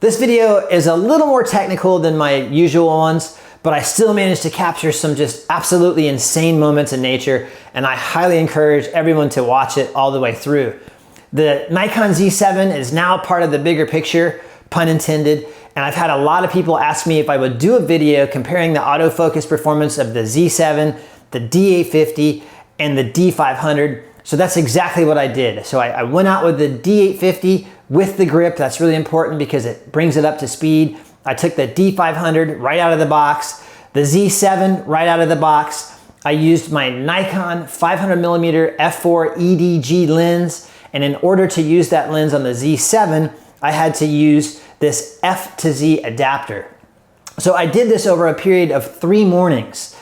This video is a little more technical than my usual ones, but I still managed to capture some just absolutely insane moments in nature, and I highly encourage everyone to watch it all the way through. The Nikon Z7 is now part of the bigger picture, pun intended, and I've had a lot of people ask me if I would do a video comparing the autofocus performance of the Z7, the D850, and the D500. So that's exactly what I did. So I went out with the D850 with the grip. That's really important because it brings it up to speed. I took the D500 right out of the box, the Z7 right out of the box. I used my Nikon 500mm f4 EDG lens, and in order to use that lens on the Z7, I had to use this F to Z adapter. So I did this over a period of 3 mornings.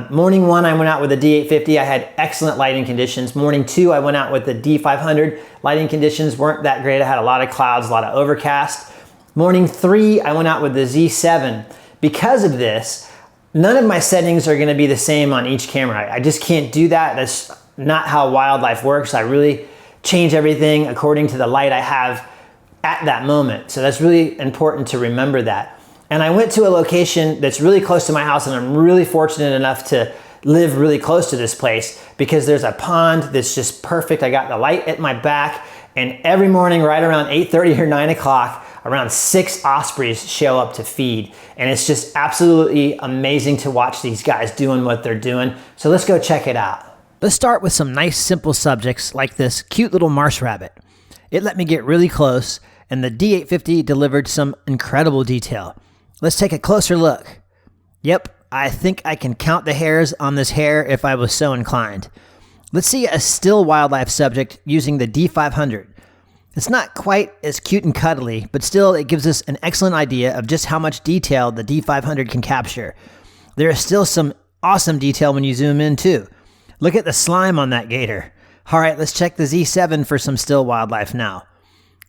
Morning 1, I went out with the D850. I had excellent lighting conditions. Morning 2, I went out with the D500. Lighting conditions weren't that great. I had a lot of clouds, a lot of overcast. Morning 3, I went out with the Z7. Because of this, none of my settings are gonna be the same on each camera. I just can't do that. That's not how wildlife works. I really change everything according to the light I have at that moment. So that's really important to remember that. And I went to a location that's really close to my house, and I'm really fortunate enough to live really close to this place because there's a pond that's just perfect. I got the light at my back, and every morning right around 8:30 or 9 o'clock, around 6 ospreys show up to feed. And it's just absolutely amazing to watch these guys doing what they're doing. So let's go check it out. Let's start with some nice simple subjects like this cute little marsh rabbit. It let me get really close, and the D850 delivered some incredible detail. Let's take a closer look. Yep, I think I can count the hairs on this hair if I was so inclined. Let's see a still wildlife subject using the D500. It's not quite as cute and cuddly, but still it gives us an excellent idea of just how much detail the D500 can capture. There is still some awesome detail when you zoom in too. Look at the slime on that gator. All right, let's check the Z7 for some still wildlife now.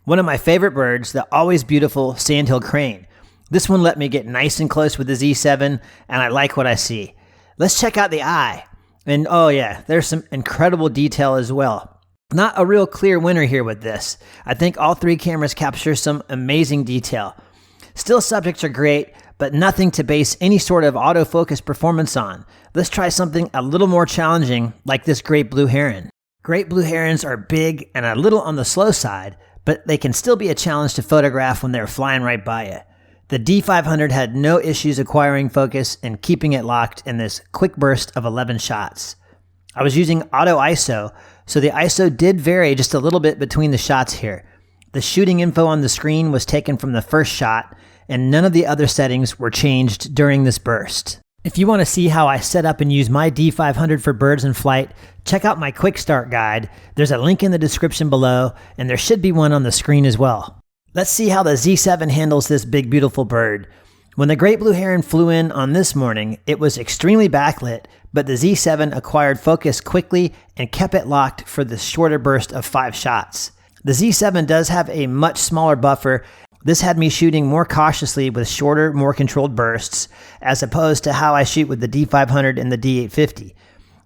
One of my favorite birds, the always beautiful Sandhill Crane. This one let me get nice and close with the Z7, and I like what I see. Let's check out the eye. And oh yeah, there's some incredible detail as well. Not a real clear winner here with this. I think all 3 cameras capture some amazing detail. Still subjects are great, but nothing to base any sort of autofocus performance on. Let's try something a little more challenging, like this great blue heron. Great blue herons are big and a little on the slow side, but they can still be a challenge to photograph when they're flying right by you. The D500 had no issues acquiring focus and keeping it locked in this quick burst of 11 shots. I was using auto ISO, so the ISO did vary just a little bit between the shots here. The shooting info on the screen was taken from the first shot, and none of the other settings were changed during this burst. If you want to see how I set up and use my D500 for birds in flight, check out my quick start guide. There's a link in the description below, and there should be one on the screen as well. Let's see how the Z7 handles this big beautiful bird. When the great blue heron flew in on this morning, it was extremely backlit, but the Z7 acquired focus quickly and kept it locked for the shorter burst of 5 shots. The Z7 does have a much smaller buffer. This had me shooting more cautiously with shorter, more controlled bursts, as opposed to how I shoot with the D500 and the D850.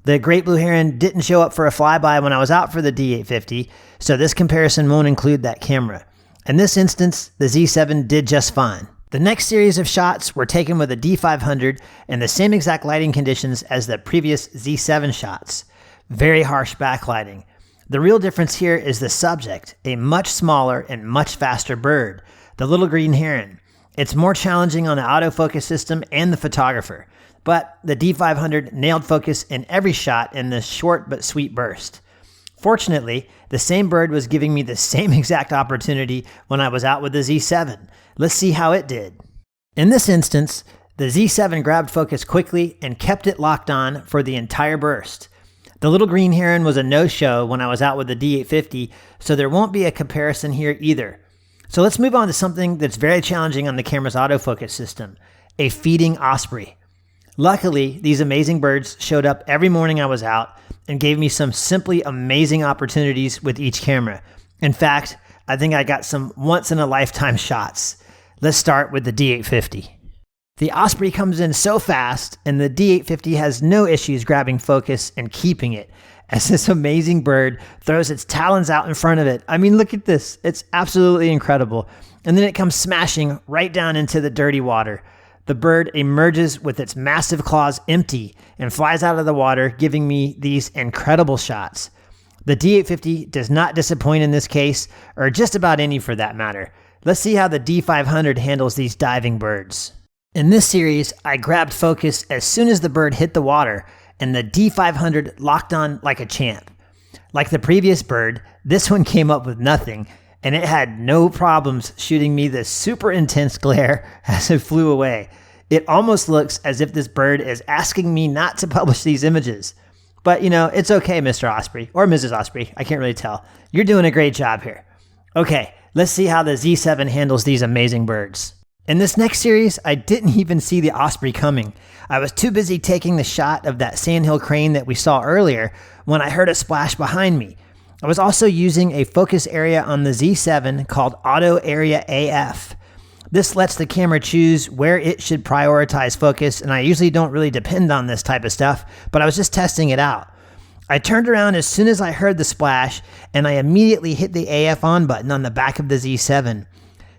The great blue heron didn't show up for a flyby when I was out for the D850, so this comparison won't include that camera. In this instance, the Z7 did just fine. The next series of shots were taken with a D500 and the same exact lighting conditions as the previous Z7 shots. Very harsh backlighting. The real difference here is the subject, a much smaller and much faster bird, the little green heron. It's more challenging on the autofocus system and the photographer, but the D500 nailed focus in every shot in this short but sweet burst. Fortunately, the same bird was giving me the same exact opportunity when I was out with the Z7. Let's see how it did. In this instance, the Z7 grabbed focus quickly and kept it locked on for the entire burst. The little green heron was a no-show when I was out with the D850, so there won't be a comparison here either. So let's move on to something that's very challenging on the camera's autofocus system, a feeding osprey. Luckily, these amazing birds showed up every morning I was out and gave me some simply amazing opportunities with each camera. In fact, I think I got some once-in-a-lifetime shots. Let's start with the D850. The osprey comes in so fast, and the D850 has no issues grabbing focus and keeping it, as this amazing bird throws its talons out in front of it. I mean, look at this. It's absolutely incredible. And then it comes smashing right down into the dirty water. The bird emerges with its massive claws empty and flies out of the water, giving me these incredible shots. The D850 does not disappoint in this case, or just about any for that matter. Let's see how the D500 handles these diving birds. In this series, I grabbed focus as soon as the bird hit the water, and the D500 locked on like a champ. Like the previous bird, this one came up with nothing, and it had no problems shooting me this super intense glare as it flew away. It almost looks as if this bird is asking me not to publish these images. But you know, it's okay, Mr. Osprey, or Mrs. Osprey, I can't really tell. You're doing a great job here. Okay, let's see how the Z7 handles these amazing birds. In this next series, I didn't even see the Osprey coming. I was too busy taking the shot of that Sandhill Crane that we saw earlier when I heard a splash behind me. I was also using a focus area on the Z7 called Auto Area AF. This lets the camera choose where it should prioritize focus, and I usually don't really depend on this type of stuff, but I was just testing it out. I turned around as soon as I heard the splash, and I immediately hit the AF on button on the back of the Z7.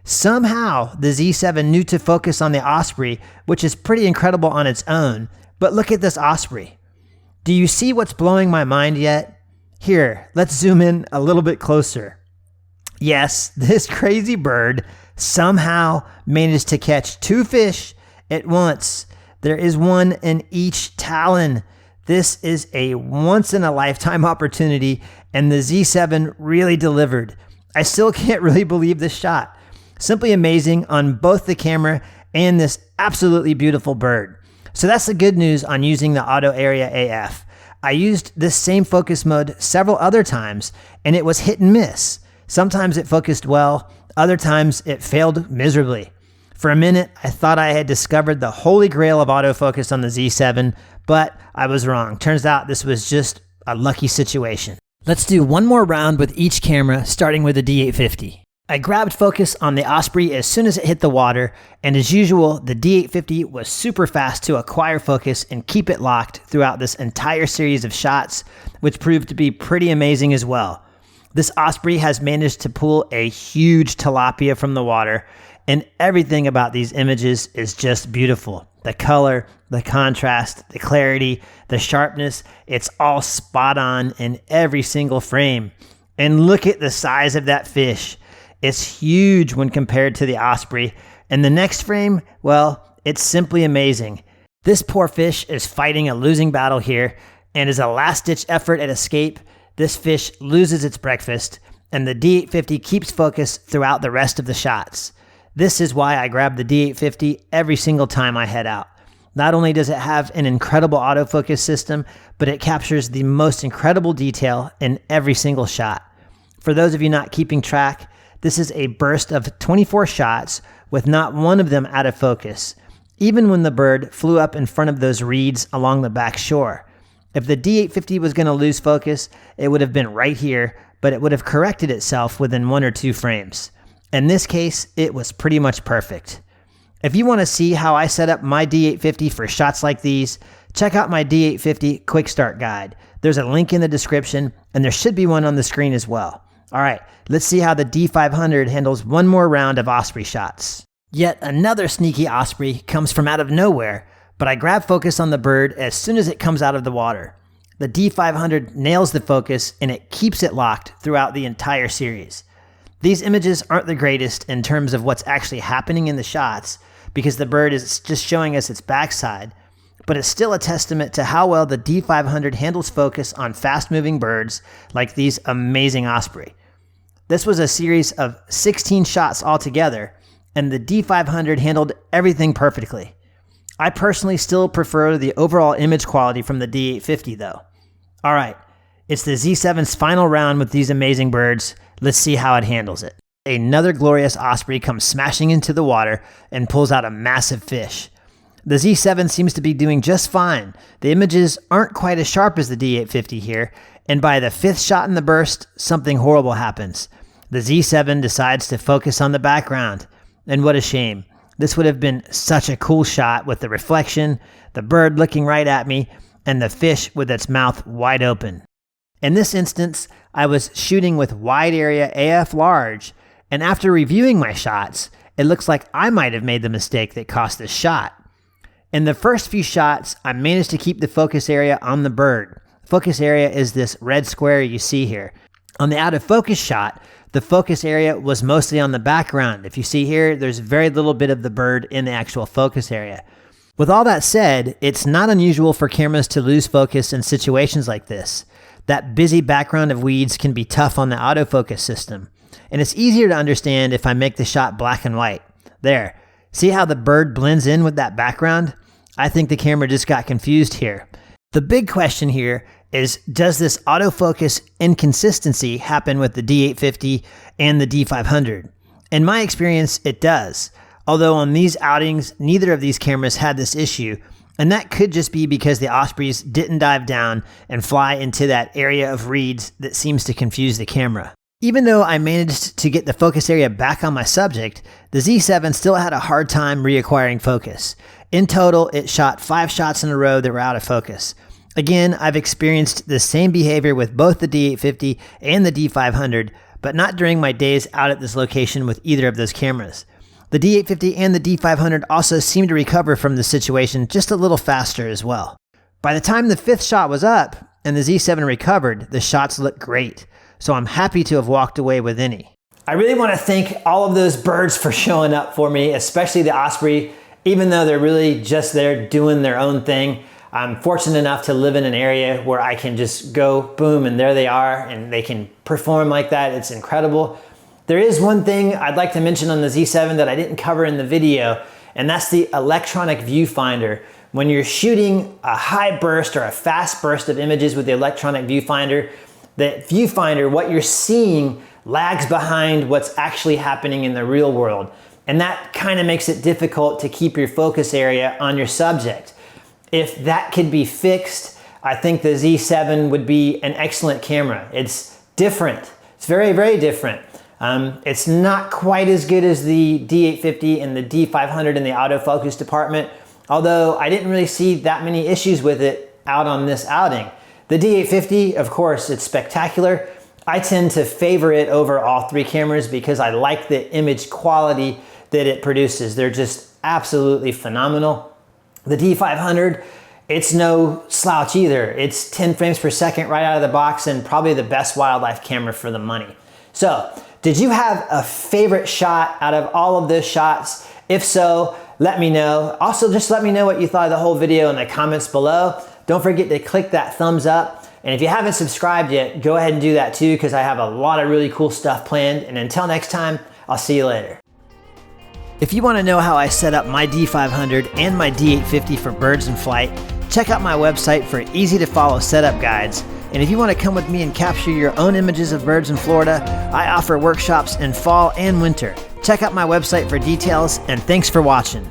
Somehow, the Z7 knew to focus on the Osprey, which is pretty incredible on its own, but look at this Osprey. Do you see what's blowing my mind yet? Here, let's zoom in a little bit closer. Yes, this crazy bird somehow managed to catch 2 fish at once. There is one in each talon. This is a once-in-a-lifetime opportunity, and the Z7 really delivered. I still can't really believe this shot. Simply amazing on both the camera and this absolutely beautiful bird. So that's the good news on using the Auto Area AF. I used this same focus mode several other times, and it was hit and miss. Sometimes it focused well, other times it failed miserably. For a minute, I thought I had discovered the holy grail of autofocus on the Z7, but I was wrong. Turns out this was just a lucky situation. Let's do one more round with each camera, starting with the D850. I grabbed focus on the Osprey as soon as it hit the water, and as usual, the D850 was super fast to acquire focus and keep it locked throughout this entire series of shots, which proved to be pretty amazing as well. This Osprey has managed to pull a huge tilapia from the water, and everything about these images is just beautiful. The color, the contrast, the clarity, the sharpness, it's all spot on in every single frame. And look at the size of that fish. It's huge when compared to the Osprey, and the next frame, well, it's simply amazing. This poor fish is fighting a losing battle here, and as a last-ditch effort at escape, this fish loses its breakfast, and the D850 keeps focus throughout the rest of the shots. This is why I grab the D850 every single time I head out. Not only does it have an incredible autofocus system, but it captures the most incredible detail in every single shot. For those of you not keeping track, this is a burst of 24 shots with not one of them out of focus, even when the bird flew up in front of those reeds along the back shore. If the D850 was going to lose focus, it would have been right here, but it would have corrected itself within 1 or 2 frames. In this case, it was pretty much perfect. If you want to see how I set up my D850 for shots like these, check out my D850 Quick Start Guide. There's a link in the description, and there should be one on the screen as well. All right, let's see how the D500 handles one more round of Osprey shots. Yet another sneaky Osprey comes from out of nowhere, but I grab focus on the bird as soon as it comes out of the water. The D500 nails the focus, and it keeps it locked throughout the entire series. These images aren't the greatest in terms of what's actually happening in the shots, because the bird is just showing us its backside, but it's still a testament to how well the D500 handles focus on fast-moving birds like these amazing Osprey. This was a series of 16 shots altogether, and the D500 handled everything perfectly. I personally still prefer the overall image quality from the D850 though. All right, it's the Z7's final round with these amazing birds. Let's see how it handles it. Another glorious Osprey comes smashing into the water and pulls out a massive fish. The Z7 seems to be doing just fine. The images aren't quite as sharp as the D850 here, and by the 5th shot in the burst, something horrible happens. The Z7 decides to focus on the background, and what a shame. This would have been such a cool shot with the reflection, the bird looking right at me, and the fish with its mouth wide open. In this instance, I was shooting with wide area AF large, and after reviewing my shots, it looks like I might have made the mistake that cost this shot. In the first few shots, I managed to keep the focus area on the bird. Focus area is this red square you see here. On the out of focus shot, the focus area was mostly on the background. If you see here, there's very little bit of the bird in the actual focus area. With all that said, it's not unusual for cameras to lose focus in situations like this. That busy background of weeds can be tough on the autofocus system. And it's easier to understand if I make the shot black and white. There, see how the bird blends in with that background? I think the camera just got confused here. The big question here is, does this autofocus inconsistency happen with the D850 and the D500? In my experience, it does. Although on these outings, neither of these cameras had this issue, and that could just be because the Ospreys didn't dive down and fly into that area of reeds that seems to confuse the camera. Even though I managed to get the focus area back on my subject, the Z7 still had a hard time reacquiring focus. In total, it shot 5 shots in a row that were out of focus. Again, I've experienced the same behavior with both the D850 and the D500, but not during my days out at this location with either of those cameras. The D850 and the D500 also seemed to recover from the situation just a little faster as well. By the time the 5th shot was up and the Z7 recovered, the shots looked great, so I'm happy to have walked away with any. I really want to thank all of those birds for showing up for me, especially the Osprey, even though they're really just there doing their own thing. I'm fortunate enough to live in an area where I can just go, boom, and there they are, and they can perform like that. It's incredible. There is one thing I'd like to mention on the Z7 that I didn't cover in the video, and that's the electronic viewfinder. When you're shooting a high burst or a fast burst of images with the electronic viewfinder, what you're seeing lags behind what's actually happening in the real world. And that kind of makes it difficult to keep your focus area on your subject. If that could be fixed, I think the Z7 would be an excellent camera. It's different. It's very, very different. It's not quite as good as the D850 and the D500 in the autofocus department, although I didn't really see that many issues with it out on this outing. The D850, of course, it's spectacular. I tend to favor it over all 3 cameras because I like the image quality that it produces. They're just absolutely phenomenal. The D500, it's no slouch either. It's 10 frames per second right out of the box and probably the best wildlife camera for the money. So, did you have a favorite shot out of all of those shots? If so, let me know. Also, just let me know what you thought of the whole video in the comments below. Don't forget to click that thumbs up. And if you haven't subscribed yet, go ahead and do that too, because I have a lot of really cool stuff planned. And until next time, I'll see you later. If you want to know how I set up my D500 and my D850 for birds in flight, check out my website for easy to follow setup guides. And if you want to come with me and capture your own images of birds in Florida, I offer workshops in fall and winter. Check out my website for details, and thanks for watching.